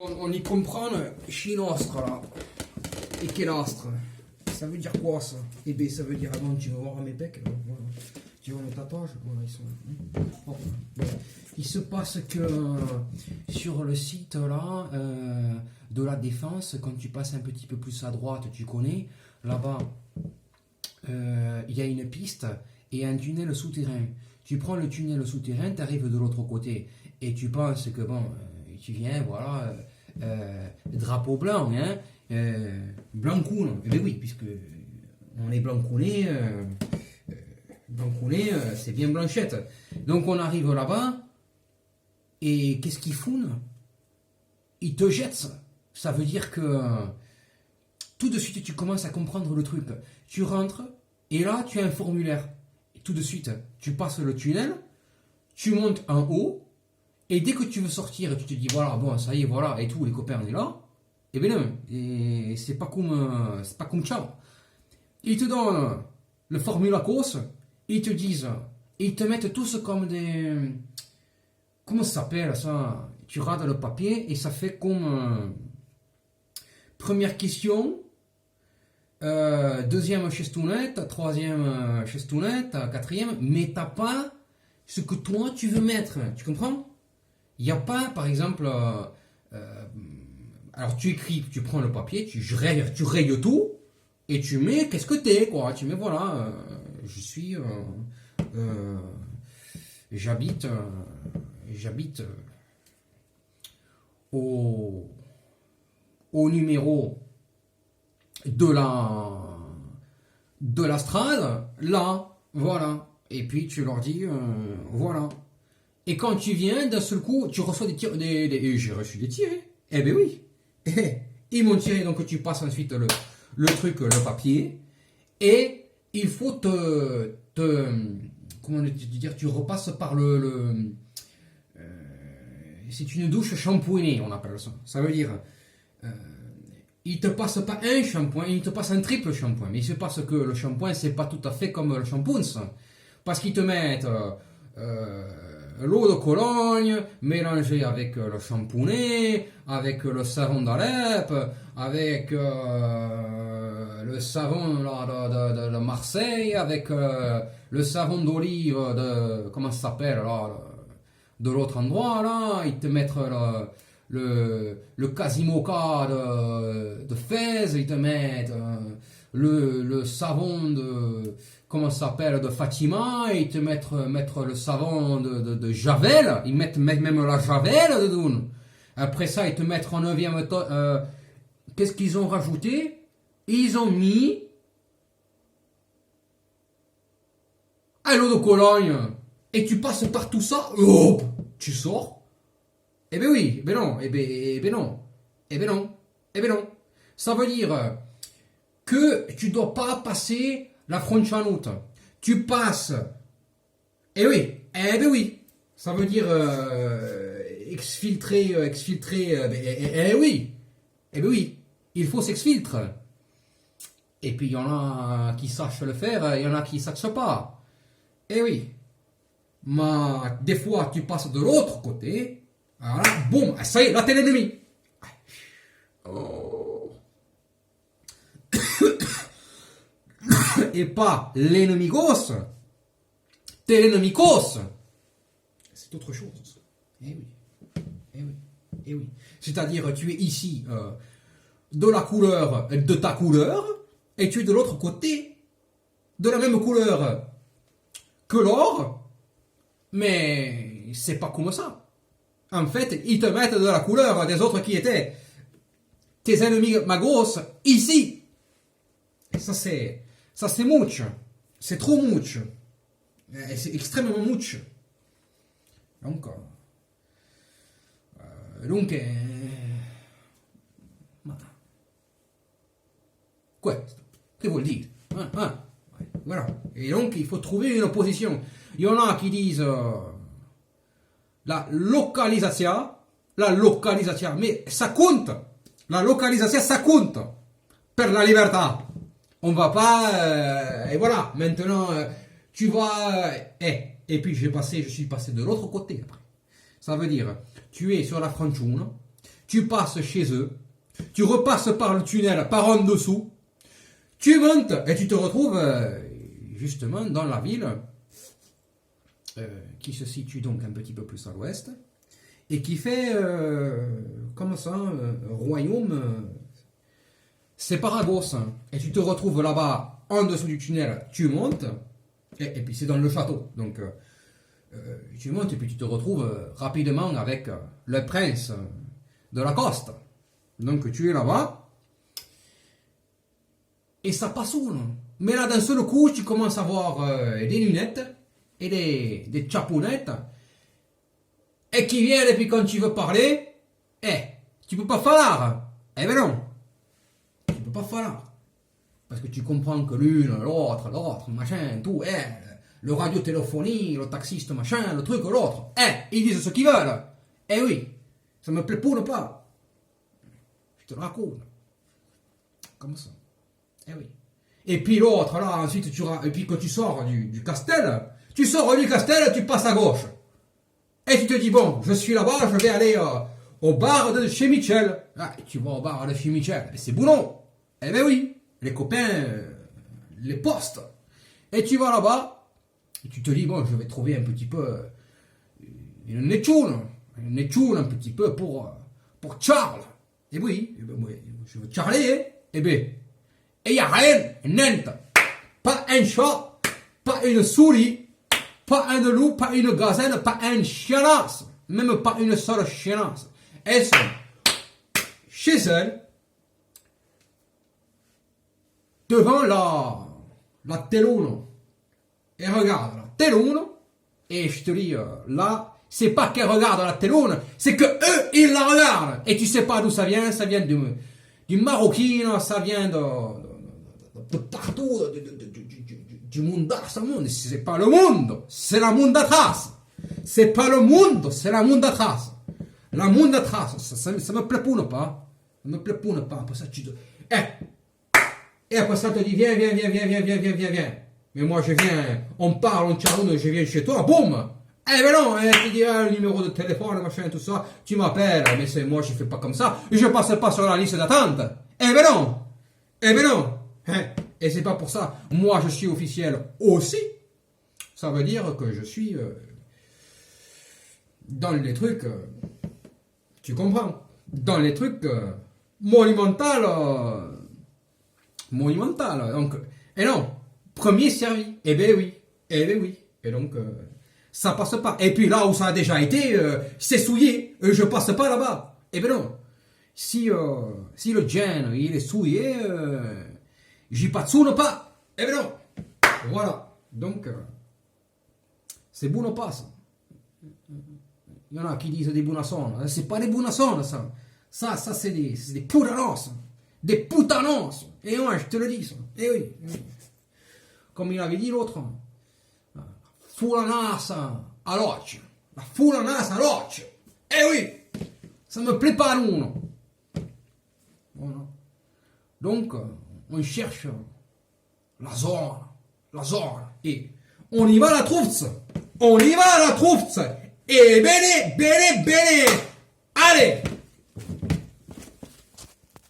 On y comprend chinostre là. Et quelastre. Ça veut dire quoi ça? Eh bien ça veut dire avant tu vas voir mes pecs. Voilà. Tu vois mes tatouages, voilà, ils sont. Oh. Il se passe que sur le site là de la Défense, quand tu passes un petit peu plus à droite, tu connais, là-bas il y a une piste et un tunnel souterrain. Tu prends le tunnel souterrain, tu arrives de l'autre côté et tu penses que bon, tu viens, voilà, drapeau blanc, hein, Blancoune. Eh bien oui, puisque on est Blancounet, Blancounet, c'est bien Blanchette. Donc on arrive là-bas et qu'est-ce qu'ils font? Ils te jettent. Ça veut dire que tout de suite tu commences à comprendre le truc. Tu rentres et là tu as un formulaire. Et tout de suite tu passes le tunnel, tu montes en haut et dès que tu veux sortir, tu te dis voilà, bon ça y est, voilà, et tout, les copains on est là. Et bien non, et c'est pas comme ciao. Ils te donnent le formulacos, ils te disent, ils te mettent tous comme des, comment ça s'appelle ça? Tu rates le papier et ça fait comme première question, deuxième chestounette, troisième chestounette, quatrième, mais t'as pas ce que toi tu veux mettre, tu comprends? Il n'y a pas, par exemple, alors tu écris, tu prends le papier, tu rayes tout et tu mets qu'est-ce que t'es, quoi. Tu mets voilà, je suis, j'habite au numéro de la strade, là, voilà. Et puis tu leur dis, voilà. Et quand tu viens, d'un seul coup, tu reçois des tirs, et j'ai reçu des tirs. Eh ben oui. Ils m'ont tiré, donc tu passes ensuite le truc, le papier. Et il faut comment te dire, tu repasses par c'est une douche shampoingée, on appelle ça. Ça veut dire, il te passe pas un shampoing, il te passe un triple shampoing. Mais il se passe que le shampoing, c'est pas tout à fait comme le shampoing. Parce qu'ils te mettent l'eau de Cologne mélangée avec le shampooné, avec le savon d'Alep, avec le savon là, de Marseille, avec le savon d'olive de, comment ça s'appelle là, de l'autre endroit là, ils te mettent le Quasimoca de Fès, ils te mettent le savon de, comment ça s'appelle, de Fatima, ils te mettent le savon de Javel, ils mettent même la Javel dedans. Après ça, ils te mettent en 9e qu'est-ce qu'ils ont rajouté? Ils ont mis à l'eau de Cologne. Et tu passes par tout ça, hop, tu sors. Eh ben oui, ben non, eh ben non, eh ben non, eh ben non. Ça veut dire que tu dois pas passer la Fronchanoute. Tu passes. Eh oui, eh ben oui. Ça veut dire exfiltrer, eh oui. Eh ben oui, il faut s'exfiltre. Et puis il y en a qui sachent le faire, il y en a qui ne sachent pas. Eh oui. Mais des fois tu passes de l'autre côté. Voilà, boum, ça y est, là t'es l'ennemi. Oh. Et pas l'ennemi gosse, t'es l'ennemi gosse. C'est autre chose. Eh oui, eh oui, eh oui. C'est-à-dire, tu es ici de la couleur de ta couleur, et tu es de l'autre côté de la même couleur que l'or, mais c'est pas comme ça. En fait, ils te mettent de la couleur des autres qui étaient tes ennemis magos ici. Et ça c'est mouche. C'est trop mouche. C'est extrêmement mouche. Donc, quoi? Que vous le dites? Voilà. Et donc, il faut trouver une opposition. Il y en a qui disent la localisation, mais ça compte. La localisation, ça compte. Per la libertà. On va pas, et voilà, maintenant, tu vas, et puis je suis passé de l'autre côté après. Ça veut dire, tu es sur la Franchoune, tu passes chez eux, tu repasses par le tunnel, par en dessous, tu montes et tu te retrouves justement dans la ville qui se situe donc un petit peu plus à l'ouest et qui fait comme ça royaume c'est Paragos. Et tu te retrouves là-bas en dessous du tunnel, tu montes et puis c'est dans le château. Donc tu montes et puis tu te retrouves rapidement avec le prince de la Coste. Donc tu es là-bas et ça passe où, non? Mais là d'un seul coup tu commences à voir des lunettes et des chaponnettes et qui viennent et puis quand tu veux parler, tu peux pas faire. Eh ben non, tu peux pas faire. Parce que tu comprends que l'une, l'autre, machin, tout, le radiotéléphonie, le taxiste, machin, le truc, l'autre, ils disent ce qu'ils veulent. Eh oui, ça me plaît pas. Je te le raconte. Comme ça. Eh oui. Et puis l'autre, là, ensuite, et puis quand tu sors du castel, tu passes à gauche. Et tu te dis, bon, je suis là-bas, je vais aller au bar de chez Michel. Ah, et tu vas au bar de chez Michel. Et c'est boulot. Eh ben oui. Les copains, les postes. Et tu vas là-bas, et tu te dis, bon, je vais trouver un petit peu une netchoune un petit peu pour Charles. Et oui, je veux Charlie, et ben, et il n'y a rien, nente. Pas un chat, pas une souris, pas un loup, pas une gazelle, pas un chianasse, même pas une seule chianasse. Elles sont chez elles, devant la téloune. Et regarde la téloune. Et je te dis, là, c'est pas qu'elle regarde la téloune, c'est que eux, ils la regardent. Et tu sais pas d'où ça vient du Marocain, ça vient de partout, du monde, c'est pas le monde, c'est la mundatras. C'est pas le monde, c'est la mundatras. La mundatras, ça me plaît pas. Ça me plaît pas. Pour ça, tu te... Et après ça, te dit, viens. Mais moi, je viens, on parle, on charronne, je viens chez toi, boum! Eh ben non, tu dis, le numéro de téléphone, machin, tout ça, tu m'appelles, mais c'est moi, je fais pas comme ça, je passe pas sur la liste d'attente. Eh ben non! Et c'est pas pour ça, moi, je suis officiel aussi. Ça veut dire que je suis dans les trucs, tu comprends, dans les trucs monumental. Donc, et non, premier servi. Eh ben oui. Et donc, ça passe pas. Et puis là où ça a déjà été, c'est souillé. Je passe pas là-bas. Eh ben non. Si le gène, il est souillé, j'y patsoune pas. Eh ben non. Voilà. Donc, c'est buono pas ça. Il y en a qui disent des buonassons. C'est pas des buonassons, ça. Ça, c'est des putanos. Des putanos. Et moi, je te le dis, ça. Eh oui. Comme il avait dit l'autre. Fulanasa à l'occhio. La fulanasa à l'occhio. Eh oui. Ça me plaît pas, non. Voilà. Donc, on cherche la zone. Et on y va à la trousse. Et bene. Allez.